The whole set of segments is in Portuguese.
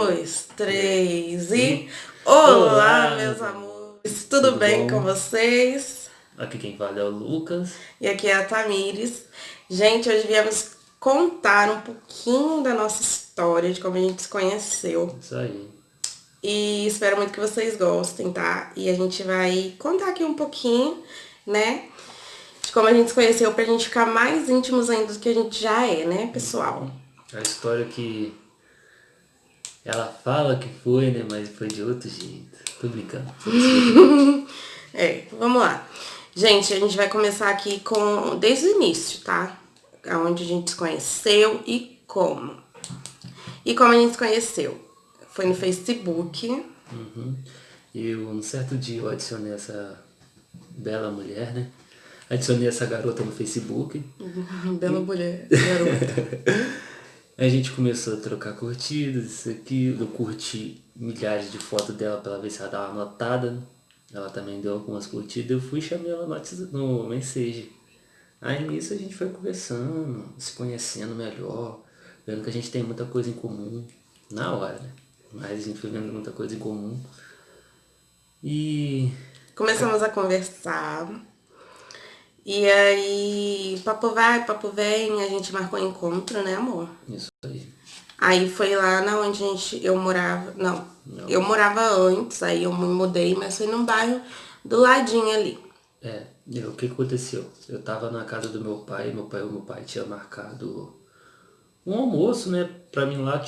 dois, três e... Olá, meus amores! Tudo bem com vocês? Aqui quem fala é o Lucas. E aqui é a Tamires. Gente, hoje viemos contar um pouquinho da nossa história, de como a gente se conheceu. Isso aí. E espero muito que vocês gostem, tá? E a gente vai contar aqui um pouquinho, né? De como a gente se conheceu pra gente ficar mais íntimos ainda do que a gente já é, né, pessoal? A história que ela fala que foi, né? Mas foi de outro jeito. Tô brincando. Vamos lá. Gente, a gente vai começar aqui com desde o início, tá? Onde a gente se conheceu e como. E como a gente se conheceu? Foi no Facebook. Eu, num certo dia, eu adicionei essa bela mulher, né? Adicionei essa garota no Facebook. Bela mulher, garota. Aí a gente começou a trocar curtidas, isso aqui. Eu curti milhares de fotos dela pra ver se ela dava uma notada, né? Ela também deu algumas curtidas. Eu fui e chamei ela no Message. Aí nisso a gente foi conversando, se conhecendo melhor, vendo que a gente tem muita coisa em comum. Na hora, né? Mas a gente foi vendo muita coisa em comum. E Começamos a conversar. E aí, papo vai, papo vem, a gente marcou um encontro, né, amor? isso aí. Aí foi lá na onde eu morava. Não, eu morava antes, aí eu me mudei, mas foi num bairro do ladinho ali. O que aconteceu? Eu tava na casa do meu pai tinha marcado um almoço, né, pra mim lá,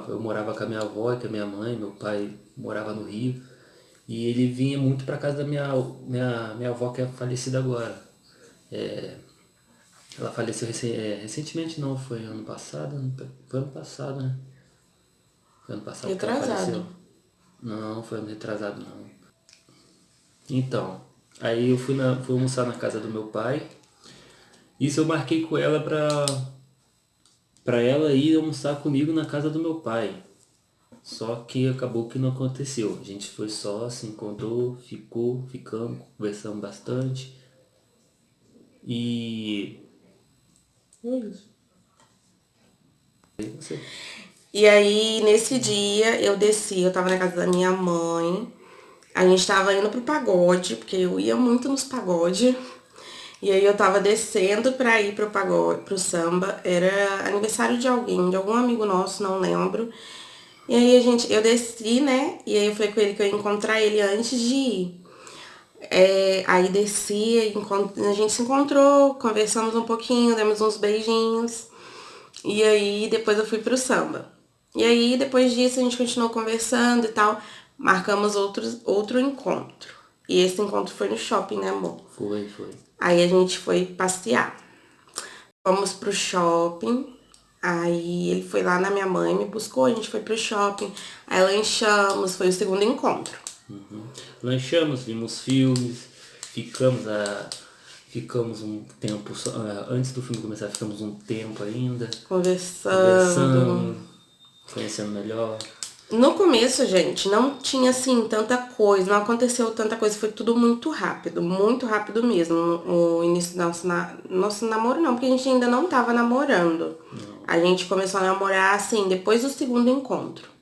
eu morava com a minha avó e com a minha mãe, meu pai morava no Rio, e ele vinha muito pra casa da minha avó, que é falecida agora. Ela faleceu recentemente, não, foi ano passado, foi ano passado, né? Foi ano passado que ela faleceu. Retrasado. Não, foi ano retrasado não. Então, aí eu fui almoçar na casa do meu pai. Isso eu marquei com ela pra ela ir almoçar comigo na casa do meu pai. Só que acabou que não aconteceu. A gente foi só, se encontrou, ficamos, conversamos bastante. E é isso. E você? E aí, nesse dia, eu desci, eu tava na casa da minha mãe. A gente tava indo pro pagode, porque eu ia muito nos pagode. E aí eu tava descendo pra ir pro pagode, pro samba. Era aniversário de alguém, de algum amigo nosso, não lembro. E aí eu desci, né? E aí eu falei com ele que eu ia encontrar ele antes de ir. Aí desci, a gente se encontrou, conversamos um pouquinho, demos uns beijinhos. E aí depois eu fui pro samba. E aí depois disso a gente continuou conversando e tal. Marcamos outro encontro. E esse encontro foi no shopping, né, amor? Foi. Aí a gente foi passear. Fomos pro shopping. Aí ele foi lá na minha mãe, me buscou, a gente foi pro shopping. Aí lanchamos, foi o segundo encontro. Lanchamos, vimos filmes, ficamos um tempo, antes do filme começar, ficamos um tempo ainda, Conversando. conhecendo melhor. No começo, gente, não tinha assim tanta coisa, não aconteceu tanta coisa, foi tudo muito rápido mesmo. O início do nosso namoro não, porque a gente ainda não tava namorando. A gente começou a namorar assim, depois do segundo encontro.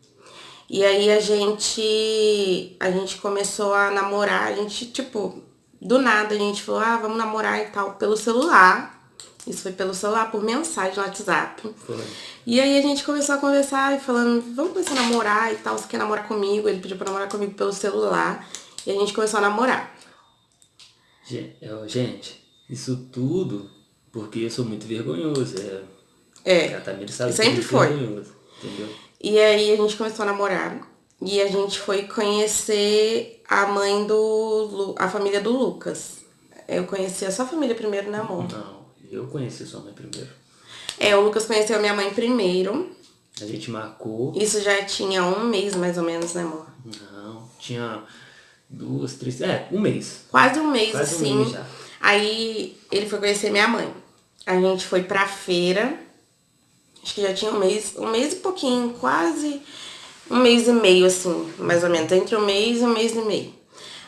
E aí a gente começou a namorar, a gente, tipo, do nada a gente falou, vamos namorar e tal, pelo celular. Isso foi pelo celular, por mensagem no WhatsApp. Foi. E aí a gente começou a conversar e falando, vamos começar a namorar e tal, você quer namorar comigo? Ele pediu pra namorar comigo pelo celular. E a gente começou a namorar. Gente, isso tudo porque eu sou muito vergonhoso. A Tamires sabe que eu sempre sou foi. muito vergonhoso, entendeu? E aí a gente começou a namorar. E a gente foi conhecer a mãe a família do Lucas. Eu conheci a sua família primeiro, né, amor? Não, eu conheci sua mãe primeiro. O Lucas conheceu a minha mãe primeiro. A gente marcou. Isso já tinha um mês, mais ou menos, né, amor? Não, tinha 2, 3, um mês. Quase um mês, Quase assim. um mês já. Aí ele foi conhecer minha mãe. A gente foi pra feira. Acho que já tinha um mês e pouquinho, quase um mês e meio, assim, mais ou menos. Entre um mês e meio.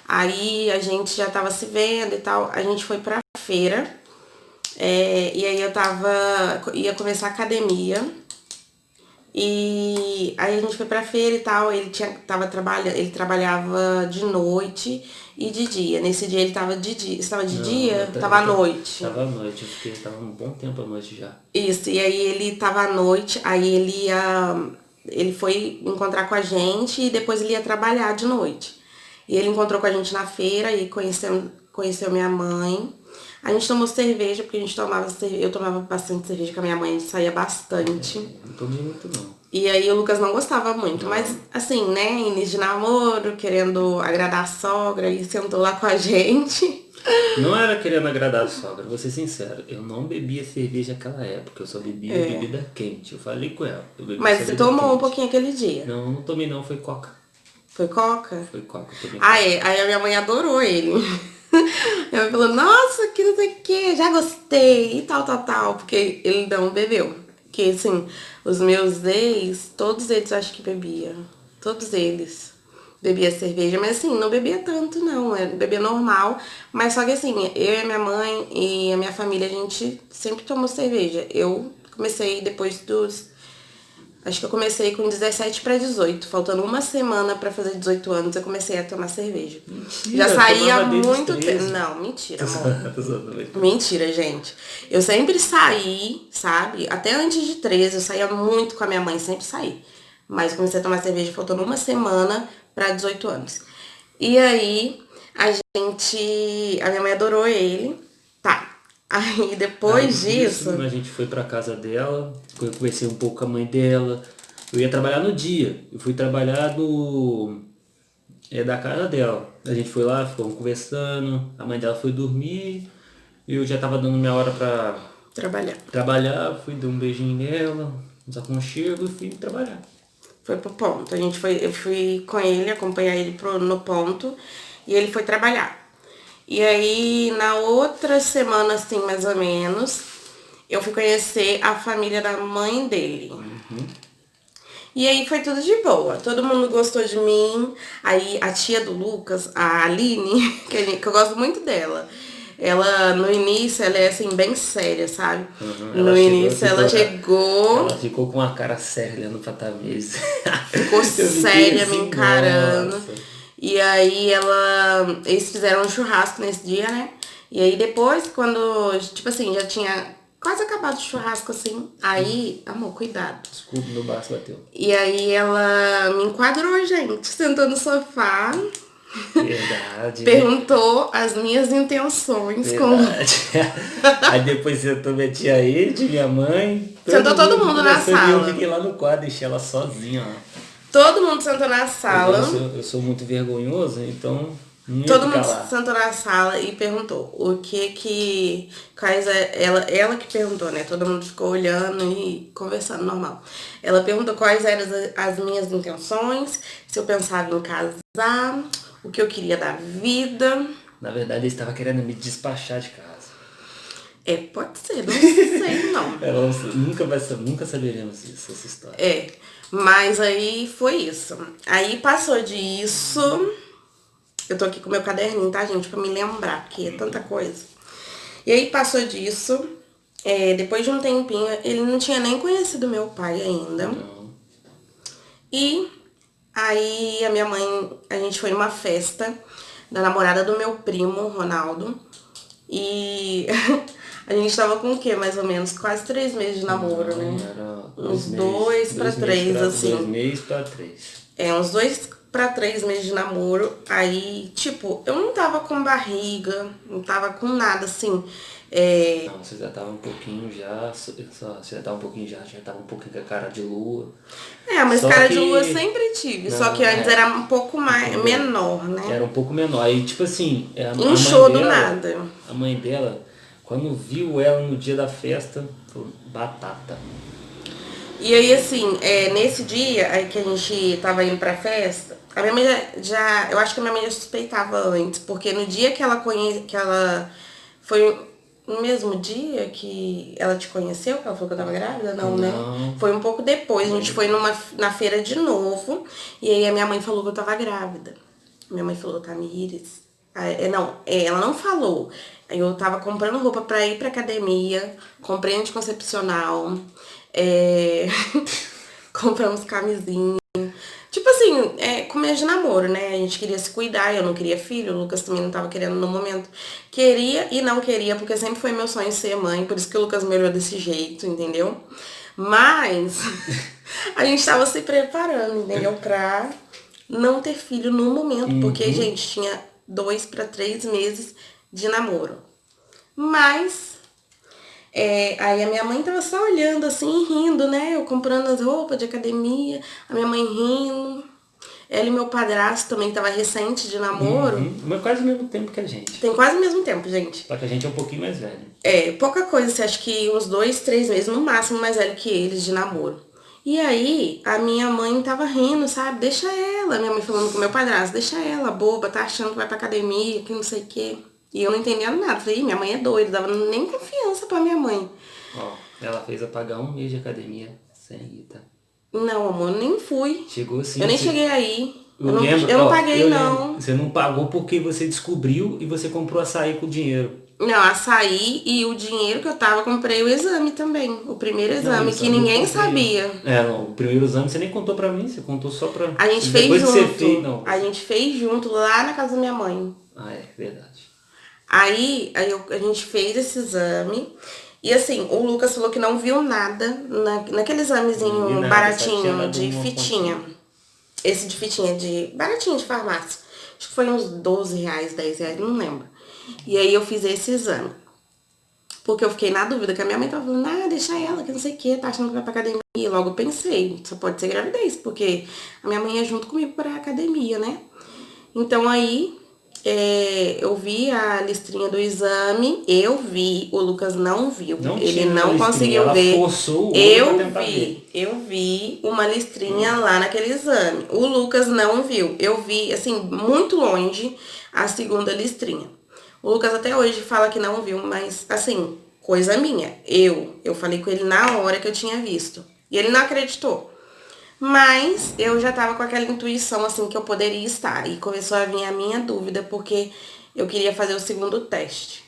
Aí a gente já tava se vendo e tal. A gente foi pra feira. E aí ia começar a academia. E aí a gente foi pra feira e tal, ele trabalhava de noite e de dia. Nesse dia ele tava de dia. Você tava de Não, dia? Tava à noite. tava à noite, eu fiquei, tava um bom tempo à noite já. Isso, e aí ele tava à noite, aí ele foi encontrar com a gente e depois ele ia trabalhar de noite. E ele encontrou com a gente na feira e conheceu minha mãe. A gente tomou cerveja, porque a gente tomava cerveja, eu tomava bastante cerveja com a minha mãe, a gente saía bastante. Não tomei muito não. E aí o Lucas não gostava muito, mas assim, né, início de namoro, querendo agradar a sogra, e sentou lá com a gente. Não era querendo agradar a sogra, vou ser sincero. Eu não bebia cerveja naquela época, eu só bebia bebida quente. Eu falei com ela. Eu bebi Mas só você bebida tomou um quente. pouquinho aquele dia. Não, não tomei não, foi coca. Foi Coca? Foi coca, eu tomei Ah, é. Aí a minha mãe adorou ele. Minha mãe falou, nossa, que não sei o que, já gostei, e tal, tal, tal. Porque ele não bebeu. Porque, assim, os meus ex, todos eles acho que bebia. Todos eles bebia cerveja. Mas, assim, não bebia tanto, não. Bebia normal. Mas só que, assim, eu e a minha mãe e a minha família, a gente sempre tomou cerveja. Eu comecei depois dos... Acho que eu comecei com 17 para 18, faltando uma semana para fazer 18 anos, eu comecei a tomar cerveja. Mentira, Já saía há tomava desde os muito 13. tempo. Não, mentira, amor. Tô zoando. Mentira, gente. Eu sempre saí, sabe? Até antes de 13, eu saía muito com a minha mãe, sempre saí. Mas eu comecei a tomar cerveja faltando uma semana para 18 anos. E aí, a minha mãe adorou ele. Tá. Aí depois disso. A gente foi pra casa dela, eu conversei um pouco com a mãe dela. Eu ia trabalhar no dia, eu fui trabalhar da casa dela. A gente foi lá, ficamos conversando, a mãe dela foi dormir, eu já tava dando minha hora pra trabalhar, fui dar um beijinho nela, uns aconchegos e fui trabalhar. Foi pro ponto. Eu fui com ele, acompanhar ele no ponto, e ele foi trabalhar. E aí, na outra semana, assim, mais ou menos, eu fui conhecer a família da mãe dele. E aí foi tudo de boa. Todo mundo gostou de mim. Aí a tia do Lucas, a Aline, que eu gosto muito dela. Ela, no início, ela é assim, bem séria, sabe? No início ela chegou. Ela ficou com uma cara séria olhando pra mesa. Ficou séria, assim, me encarando. nossa. E aí eles fizeram um churrasco nesse dia, né? E aí depois, quando, tipo assim, já tinha quase acabado o churrasco, assim. Aí, amor, cuidado. Desculpa, meu braço bateu. E aí ela me enquadrou, gente, sentou no sofá. Verdade. Perguntou as minhas intenções Verdade. Aí depois sentou minha tia Ed, minha mãe. Sentou todo mundo na sala. Eu fiquei lá no quadro, deixei ela sozinha, ó. Todo mundo sentou na sala. Eu sou muito vergonhoso, então não ia Todo ficar mundo lá. sentou na sala e perguntou ela que perguntou, né? Todo mundo ficou olhando e conversando normal. Ela perguntou quais eram as minhas intenções, se eu pensava em casar, o que eu queria da vida. Na verdade, ele estava querendo me despachar de casa. Pode ser, não sei não. Nunca saberemos isso, essa história. Mas aí foi isso. Aí passou disso. Eu tô aqui com meu caderninho, tá, gente? Pra me lembrar, porque é tanta coisa. E aí passou disso. Depois de um tempinho, ele não tinha nem conhecido meu pai ainda. Não. E aí a gente foi numa festa da namorada do meu primo, Ronaldo. E a gente tava com o quê, mais ou menos? Quase 3 meses de namoro, né? Era Uns 2 pra 3, assim. 2 meses pra 3. Uns 2 pra 3 meses de namoro. Aí, tipo, eu não tava com barriga, não tava com nada, assim. Não, você já tava um pouquinho já, já tava um pouquinho com a cara de lua. Mas Só cara que- de lua sempre tive, só que antes era um pouco menor, né? Era um pouco menor. Aí, tipo assim, Inchou do nada. A mãe dela, quando viu ela no dia da festa, falou, batata. E aí, assim, nesse dia aí que a gente tava indo pra festa, a minha mãe eu acho que a minha mãe já suspeitava antes, porque no dia que ela foi no mesmo dia que ela te conheceu, que ela falou que eu tava grávida? Não, né? Foi um pouco depois, a gente foi na feira de novo, e aí a minha mãe falou que eu tava grávida. Minha mãe falou, Tamires. Ela não falou. Aí eu tava comprando roupa pra ir pra academia, comprei anticoncepcional, compramos camisinha. Tipo assim, começo de namoro, né? A gente queria se cuidar, eu não queria filho, o Lucas também não tava querendo no momento. Queria e não queria, porque sempre foi meu sonho ser mãe, por isso que o Lucas me olhou desse jeito, entendeu? Mas a gente tava se preparando, entendeu? Pra não ter filho no momento, porque, gente, tinha 2 para 3 meses de namoro. Mas aí a minha mãe tava só olhando assim, rindo, né? Eu comprando as roupas de academia, a minha mãe rindo. Ela e meu padrasto também tava recente de namoro. Mas quase o mesmo tempo que a gente. Tem quase o mesmo tempo, gente. Só que a gente é um pouquinho mais velho. Pouca coisa, você acha que uns 2, 3 meses no máximo mais velho que eles de namoro. E aí, a minha mãe tava rindo, sabe? Deixa ela. Minha mãe falando com meu padrasto, deixa ela, boba, tá achando que vai pra academia, que não sei o quê. E eu não entendendo nada. Falei, minha mãe é doida, dava nem confiança pra minha mãe. Ó, ela fez apagar 1 mês de academia sem ir, tá? Não, amor, nem fui. Chegou assim. Eu nem cheguei aí. Eu não paguei, não. Você não pagou porque você descobriu e você comprou açaí com dinheiro. Não, açaí e o dinheiro que eu tava, comprei o exame também. O primeiro exame, que eu ninguém comprei. sabia. Não, o primeiro exame você nem contou pra mim, você contou só pra... A gente fez Depois junto. que você fez, não. A gente fez junto lá na casa da minha mãe. Ah, é verdade. A gente fez esse exame. E assim, o Lucas falou que não viu nada naquele examezinho baratinho de fitinha. Esse de fitinha de baratinho de farmácia. Acho que foi uns 12 reais, 10 reais, não lembro. E aí eu fiz esse exame. Porque eu fiquei na dúvida, que a minha mãe tava falando, deixa ela, que não sei o que, tá achando que vai pra academia. E logo eu pensei, só pode ser gravidez, porque a minha mãe ia junto comigo pra academia, né? Então aí, eu vi a listrinha do exame, eu vi, o Lucas não viu, ele não conseguiu ver. Ela forçou o olho pra tentar ver. Eu vi uma listrinha lá naquele exame. O Lucas não viu. Eu vi, assim, muito longe a segunda listrinha. O Lucas até hoje fala que não viu, mas, assim, coisa minha. Eu falei com ele na hora que eu tinha visto. E ele não acreditou. Mas eu já tava com aquela intuição, assim, que eu poderia estar. E começou a vir a minha dúvida, porque eu queria fazer o segundo teste.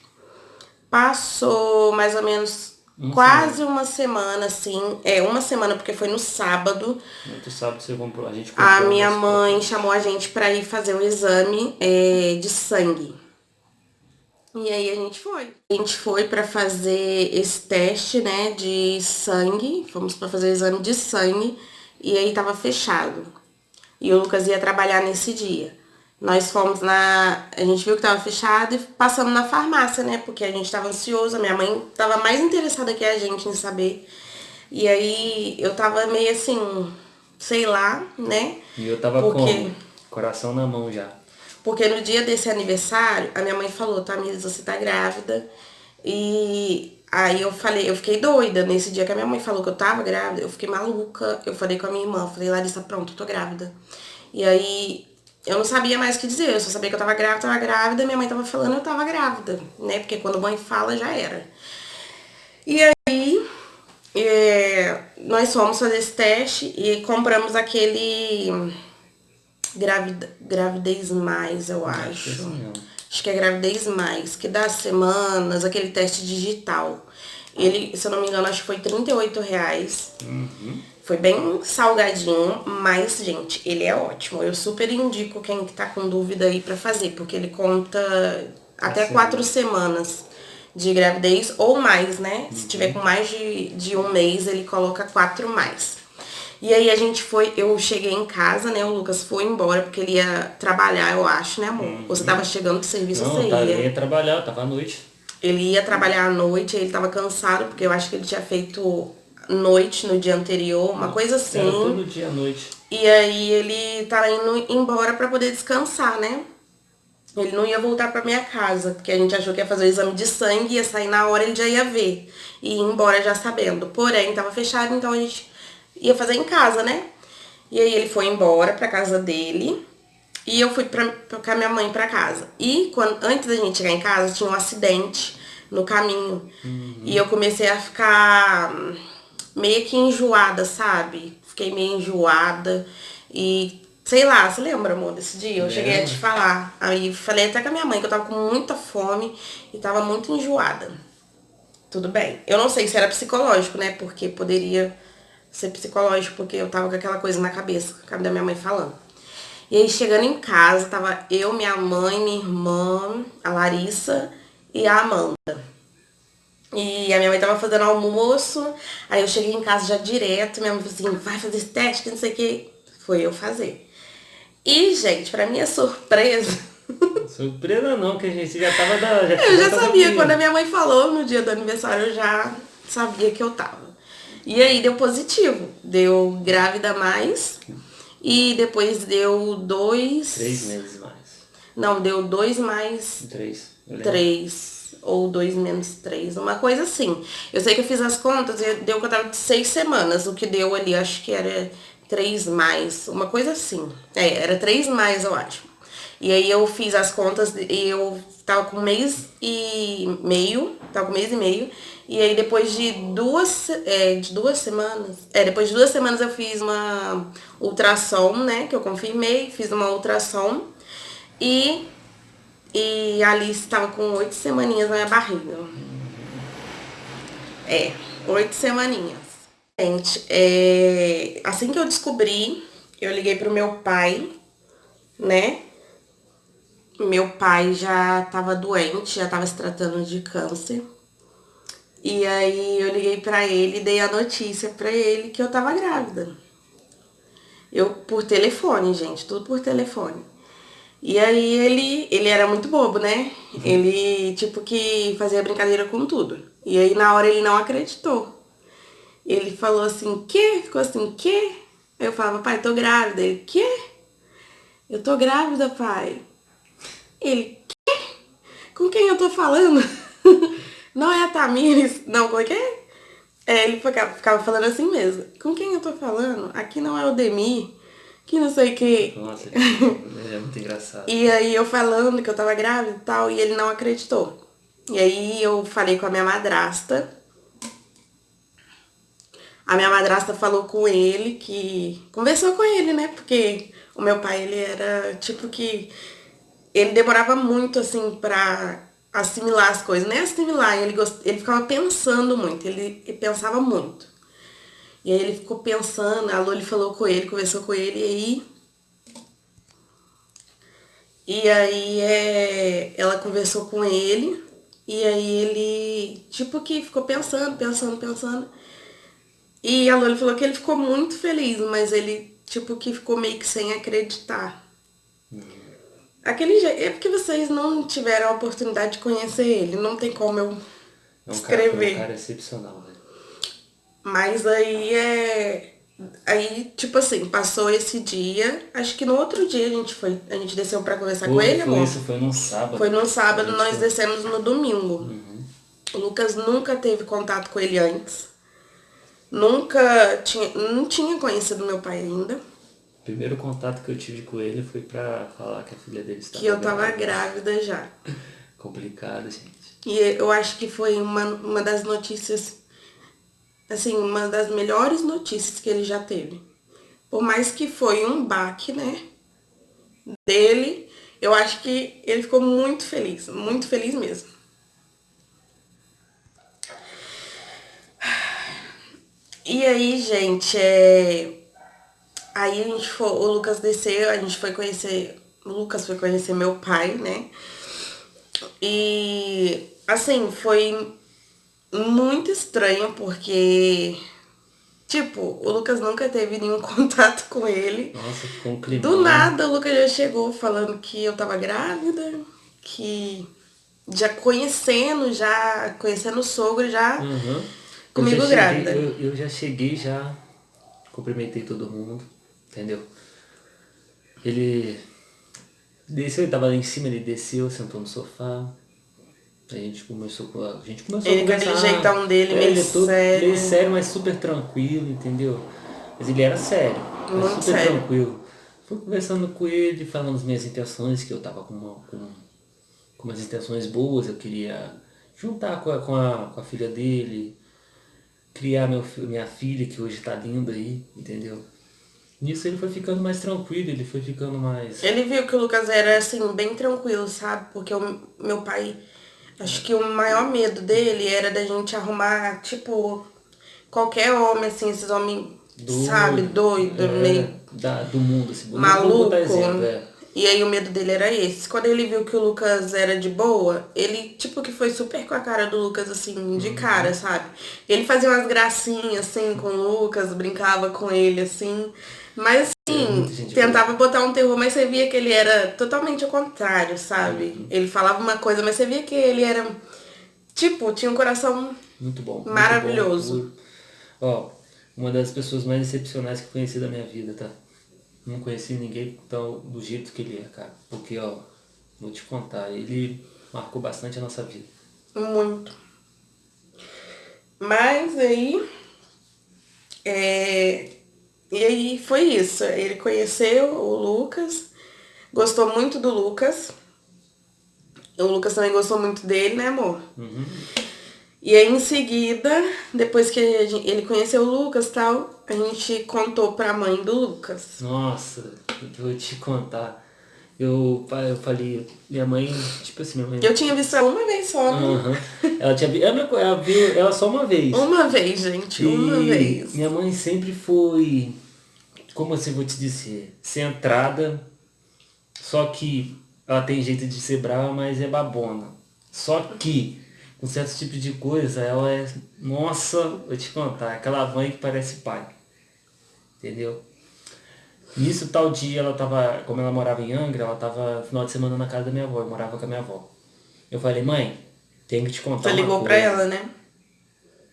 Passou mais ou menos quase uma semana, assim. Uma semana, porque foi no sábado. No sábado você comprou, a gente comprou. A minha mãe chamou a gente pra ir fazer o exame de sangue. E aí a gente foi. A gente foi pra fazer esse teste, né, de sangue. Fomos pra fazer o exame de sangue. E aí tava fechado. E o Lucas ia trabalhar nesse dia. Nós fomos a gente viu que tava fechado e passamos na farmácia, né? Porque a gente tava ansioso, a minha mãe tava mais interessada que a gente em saber. E aí eu tava meio assim, sei lá, né? E eu tava com coração na mão já. Porque no dia desse aniversário, a minha mãe falou, Tamires, você tá grávida. E aí eu fiquei doida. Nesse dia que a minha mãe falou que eu tava grávida, eu fiquei maluca. Eu falei com a minha irmã, falei, Larissa, pronto, eu tô grávida. E aí eu não sabia mais o que dizer, eu só sabia que eu tava grávida, minha mãe tava falando eu tava grávida, né? Porque quando a mãe fala, já era. E aí, nós fomos fazer esse teste e compramos aquele Gravidez Mais, eu acho. Acho que é Gravidez Mais, que dá semanas, aquele teste digital. Ele, se eu não me engano, acho que foi R$38. Foi bem salgadinho, mas, gente, ele é ótimo. Eu super indico quem tá com dúvida aí pra fazer, porque ele conta até 4 semanas de gravidez ou mais, né? Se tiver com mais de 1 mês, ele coloca 4 mais. E aí a gente foi, eu cheguei em casa, né? O Lucas foi embora, porque ele ia trabalhar, eu acho, né, amor? Você tava chegando do serviço, não, você ia? Não, ele ia trabalhar, tava à noite. Ele ia trabalhar à noite, ele tava cansado, porque eu acho que ele tinha feito noite no dia anterior, uma coisa assim. Era todo dia à noite. E aí ele tava indo embora pra poder descansar, né? Ele não ia voltar pra minha casa, porque a gente achou que ia fazer o exame de sangue, ia sair na hora, ele já ia ver. E ir embora já sabendo. Porém, tava fechado, então a gente ia fazer em casa, né? E aí ele foi embora pra casa dele. E eu fui com a minha mãe pra casa. E antes da gente chegar em casa, tinha um acidente no caminho. E eu comecei a ficar meio que enjoada, sabe? Fiquei meio enjoada. E, sei lá, você lembra, amor, desse dia? Eu cheguei a te falar. Aí falei até com a minha mãe que eu tava com muita fome e tava muito enjoada. Tudo bem. Eu não sei se era psicológico, né? Porque poderia ser psicológico, porque eu tava com aquela coisa na cabeça, acaba da minha mãe falando. E aí, chegando em casa, tava eu, minha mãe, minha irmã, a Larissa e a Amanda. E a minha mãe tava fazendo almoço, aí eu cheguei em casa já direto, minha mãe falou assim, vai fazer esse teste, que não sei o que. Foi eu fazer. E, gente, pra minha surpresa... Surpresa não, que a gente já tava Eu já sabia, quando a minha mãe falou no dia do aniversário, eu já sabia que eu tava. E aí deu positivo, deu grávida mais e depois deu 2... 3 meses mais. Não, deu 2 mais 3. 3 ou 2 menos 3, uma coisa assim. Eu sei que eu fiz as contas e deu que eu tava de 6 semanas, o que deu ali, acho que era 3 mais, uma coisa assim. Era 3 mais, eu acho. E aí eu fiz as contas e eu tava com 1 mês e meio, e aí depois de duas semanas, depois de 2 semanas eu fiz uma ultrassom, né, que eu confirmei, fiz uma ultrassom e a Alice estava com 8 semaninhas na minha barriga. 8 semaninhas. Gente, assim que eu descobri, eu liguei pro meu pai, né? Meu pai já tava doente, já tava se tratando de câncer. E aí eu liguei pra ele e dei a notícia pra ele que eu tava grávida. Eu, por telefone, gente, tudo por telefone. E aí ele era muito bobo, né? Ele, tipo, que fazia brincadeira com tudo. E aí na hora ele não acreditou. Ele falou assim, quê? Ficou assim, quê? Eu falava, pai, tô grávida. Ele, quê? Eu tô grávida, pai. Ele, quê? Com quem eu tô falando? Não é a Tamires, não, como é que é? Ele ficava falando assim mesmo. Com quem eu tô falando? Aqui não é o Demi, que não sei o que. Nossa, é muito engraçado. E aí eu falando que eu tava grávida e tal, e ele não acreditou. E aí eu falei com a minha madrasta. A minha madrasta falou com ele, que conversou com ele, né? Porque o meu pai, ele era tipo que... Ele demorava muito, assim, pra assimilar as coisas. Nem assimilar, ele ficava pensando muito, ele pensava muito. E aí ele ficou pensando, a Loli falou com ele, conversou com ele, ela conversou com ele, e aí ele, tipo que ficou pensando. E a Loli falou que ele ficou muito feliz, mas ele, tipo que ficou meio que sem acreditar. Aquele jeito, é porque vocês não tiveram a oportunidade de conhecer ele, não tem como eu descrever. É um cara excepcional, velho. Mas aí, tipo assim, passou esse dia, acho que no outro dia a gente desceu pra conversar com ele, amor. Isso, foi num sábado. Foi num sábado, nós descemos no domingo. O Lucas nunca teve contato com ele antes. Não tinha conhecido meu pai ainda. O primeiro contato que eu tive com ele foi pra falar que a filha dele estava Que eu tava grávida já. Complicado, gente. E eu acho que foi uma das notícias, assim, uma das melhores notícias que ele já teve. Por mais que foi um baque, né, dele, eu acho que ele ficou muito feliz mesmo. E aí, gente, aí o Lucas desceu, o Lucas foi conhecer meu pai, né? E, assim, foi muito estranho, porque, tipo, o Lucas nunca teve nenhum contato com ele. Nossa, ficou um clima. Do nada, o Lucas já chegou falando que eu tava grávida, que já conhecendo o sogro, já comigo grávida. Eu já cheguei, já cumprimentei todo mundo, entendeu? Ele desceu, ele tava lá em cima, ele desceu, sentou no sofá. A gente começou a conversar. Ele com aquele jeitão dele, meio sério. Meio sério, mas super tranquilo, entendeu? Mas ele era sério, mas Muito super sério. tranquilo. Fui conversando com ele, falando as minhas intenções, que eu tava com umas intenções boas, eu queria juntar com a filha dele, criar minha filha, que hoje tá linda aí, entendeu? Nisso ele foi ficando mais tranquilo, ele foi ficando mais... Ele viu que o Lucas era, assim, bem tranquilo, sabe? Porque o meu pai, acho que o maior medo dele era da gente arrumar, tipo, qualquer homem, assim, esses homens sabe, doido, meio do mundo, assim. Vou maluco. botar exemplo, E aí o medo dele era esse. Quando ele viu que o Lucas era de boa, ele, tipo, que foi super com a cara do Lucas, assim, de cara, sabe? Ele fazia umas gracinhas, assim, com o Lucas, brincava com ele, assim. Mas, muita assim, gente tentava botar um terror, mas você via que ele era totalmente ao contrário, sabe? Ele falava uma coisa, mas você via que ele era, tipo, tinha um coração muito bom, maravilhoso. muito bom. Ó, uma das pessoas mais excepcionais que eu conheci da minha vida, tá? Não conheci ninguém tão do jeito que ele é, cara. Porque, ó, vou te contar, ele marcou bastante a nossa vida. Muito. Mas aí. E aí foi isso. Ele conheceu o Lucas, gostou muito do Lucas. O Lucas também gostou muito dele, né, amor? E aí em seguida, depois que ele conheceu o Lucas e tal, a gente contou pra mãe do Lucas. Nossa, eu vou te contar. Eu falei, minha mãe, tipo assim, minha mãe. Eu tinha visto ela uma vez só, né? Aham. Ela tinha ela viu ela só uma vez. Uma vez, gente, uma vez. Minha mãe sempre foi, como assim vou te dizer, centrada, só que ela tem jeito de ser brava, mas é babona. Só que, com certos tipos de coisa, ela é, nossa, vou te contar, aquela mãe que parece pai. Entendeu? Nisso, tal dia, ela tava, como ela morava em Angra, ela tava no final de semana na casa da minha avó, eu morava com a minha avó. Eu falei, mãe, tenho que te contar Você uma ligou coisa. pra ela, né?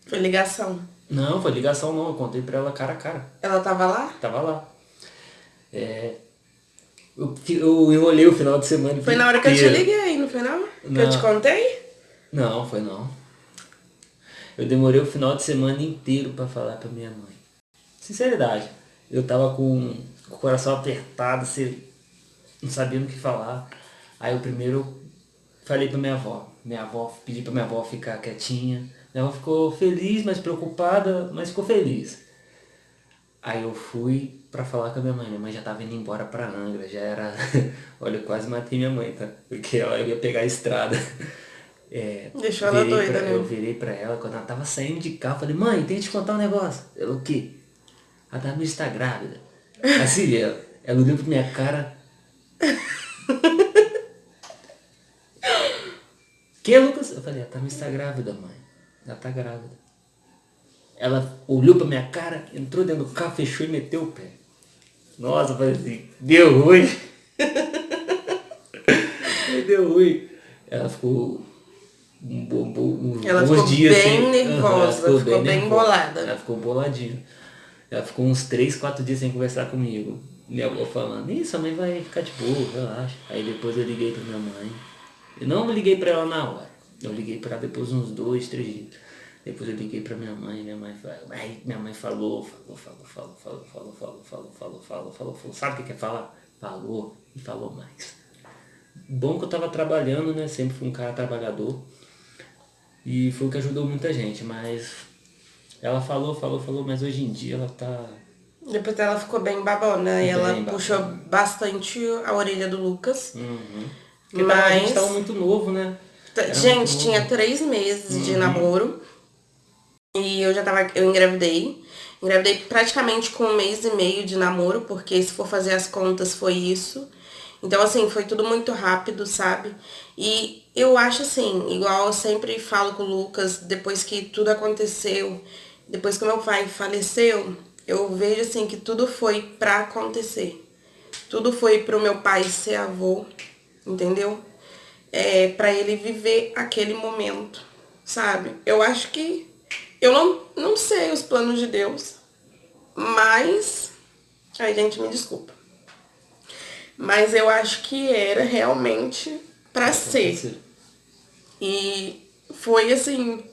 Foi ligação. Não, foi ligação não, eu contei pra ela cara a cara. Ela tava lá? Tava lá. Eu enrolei o final de semana Foi na hora que eu te inteiro. liguei, não foi não? Que Não. eu te contei? Não, foi não. Eu demorei o final de semana inteiro pra falar pra minha mãe. Sinceridade. Eu tava com o coração apertado, não sabia o que falar. Aí eu primeiro falei pra minha avó. Pedi pra minha avó ficar quietinha. Minha avó ficou feliz, mas preocupada, mas ficou feliz. Aí eu fui pra falar com a minha mãe. Minha mãe já tava indo embora pra Angra, já era... Olha, eu quase matei minha mãe, tá? Porque ela ia pegar a estrada. Deixou ela doida, né? Eu virei pra ela, quando ela tava saindo de carro, falei, mãe, tem que te contar um negócio. Ela, o quê? Ela tá, está grávida. Assim, ela olhou pra minha cara. Que, Lucas? Eu falei, ela tá está grávida, mãe. Ela tá grávida. Ela olhou pra minha cara, entrou dentro do carro, fechou e meteu o pé. Nossa, eu falei assim, deu ruim. Deu ruim. Ela ficou Ela ficou dias bem sem... nervosa, ela ficou bem bolada. Ela ficou boladinha. Ela ficou uns 3, 4 dias sem conversar comigo. Minha avó falando, isso, a mãe vai ficar de boa, relaxa. Aí depois eu liguei pra minha mãe. Eu não liguei pra ela na hora. Eu liguei pra ela depois uns 2, 3 dias. Depois eu liguei pra minha mãe falou. Sabe o que é falar? Falou e falou mais. Bom que eu tava trabalhando, né? Sempre fui um cara trabalhador. E foi o que ajudou muita gente, mas ela falou, mas hoje em dia ela tá... Depois ela ficou bem babona e ela babona. puxou bastante a orelha do Lucas. Porque a gente tava muito novo, né? Gente, tinha 3 meses de namoro. E eu engravidei. Engravidei praticamente com 1 mês e meio de namoro, porque se for fazer as contas foi isso. Então, assim, foi tudo muito rápido, sabe? E eu acho assim, igual eu sempre falo com o Lucas, depois que tudo aconteceu, depois que o meu pai faleceu, eu vejo assim que tudo foi pra acontecer. Tudo foi pro meu pai ser avô, entendeu? Pra ele viver aquele momento, sabe? Eu acho que eu não sei os planos de Deus, mas... Ai, gente, me desculpa. Mas eu acho que era realmente pra ser. E foi assim,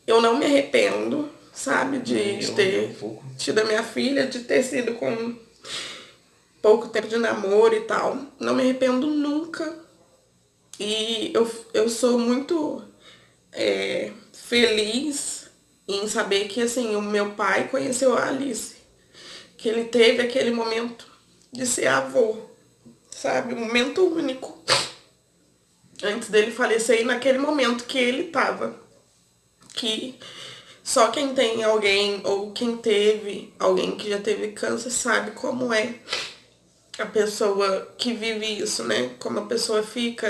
eu não me arrependo, sabe, de ter tido a minha filha, de ter sido com pouco tempo de namoro e tal. Não me arrependo nunca. E eu sou muito feliz em saber que, assim, o meu pai conheceu a Alice. Que ele teve aquele momento de ser avô, sabe? Um momento único. Antes dele falecer e naquele momento que ele tava. Que Só quem tem alguém ou quem teve alguém que já teve câncer sabe como é a pessoa que vive isso, né? Como a pessoa fica,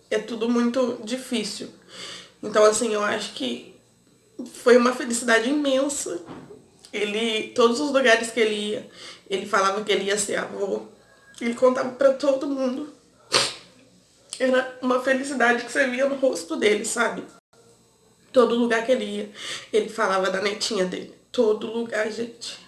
é tudo muito difícil. Então, assim, eu acho que foi uma felicidade imensa. Ele, todos os lugares que ele ia, ele falava que ele ia ser avô. Ele contava pra todo mundo. Era uma felicidade que você via no rosto dele, sabe? Todo lugar que ele ia, ele falava da netinha dele. Todo lugar, gente.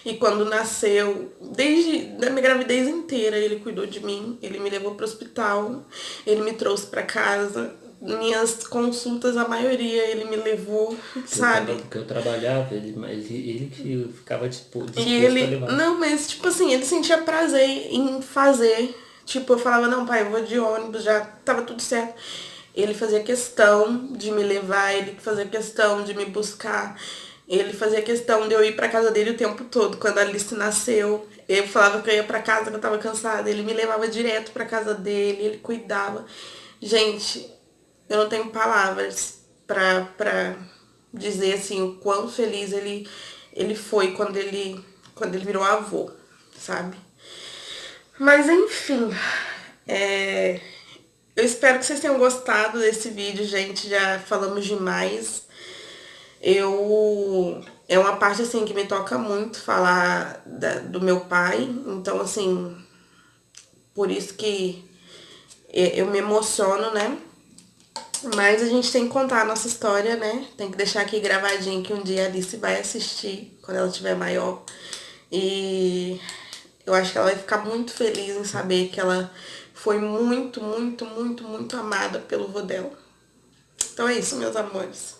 E quando nasceu, desde a minha gravidez inteira, ele cuidou de mim. Ele me levou para o hospital, ele me trouxe para casa. Minhas consultas, a maioria, ele me levou, sabe? Porque eu trabalhava, ele que ficava disposto E ele, a levar. não, mas tipo assim, ele sentia prazer em fazer. Tipo, eu falava, não, pai, eu vou de ônibus, já tava tudo certo. Ele fazia questão de me levar, ele fazia questão de me buscar. Ele fazia questão de eu ir pra casa dele o tempo todo. Quando a Alice nasceu, eu falava que eu ia pra casa, que eu tava cansada. Ele me levava direto pra casa dele, ele cuidava. Gente, eu não tenho palavras pra dizer assim o quão feliz ele foi quando ele virou avô, sabe? Mas enfim, eu espero que vocês tenham gostado desse vídeo, gente. Já falamos demais. É uma parte assim que me toca muito falar do meu pai. Então, assim, por isso que eu me emociono, né? Mas a gente tem que contar a nossa história, né? Tem que deixar aqui gravadinho que um dia a Alice vai assistir quando ela estiver maior. E eu acho que ela vai ficar muito feliz em saber que ela foi muito, muito, muito, muito amada pelo vô dela. Então é isso, meus amores.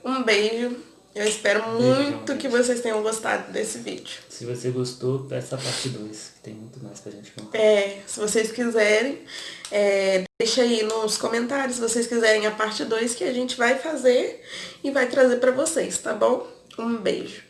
Um beijo. Eu espero muito que vocês tenham gostado desse vídeo. Se você gostou, peça a parte 2, que tem muito mais pra gente contar. Se vocês quiserem, deixa aí nos comentários se vocês quiserem a parte 2 que a gente vai fazer e vai trazer pra vocês, tá bom? Um beijo.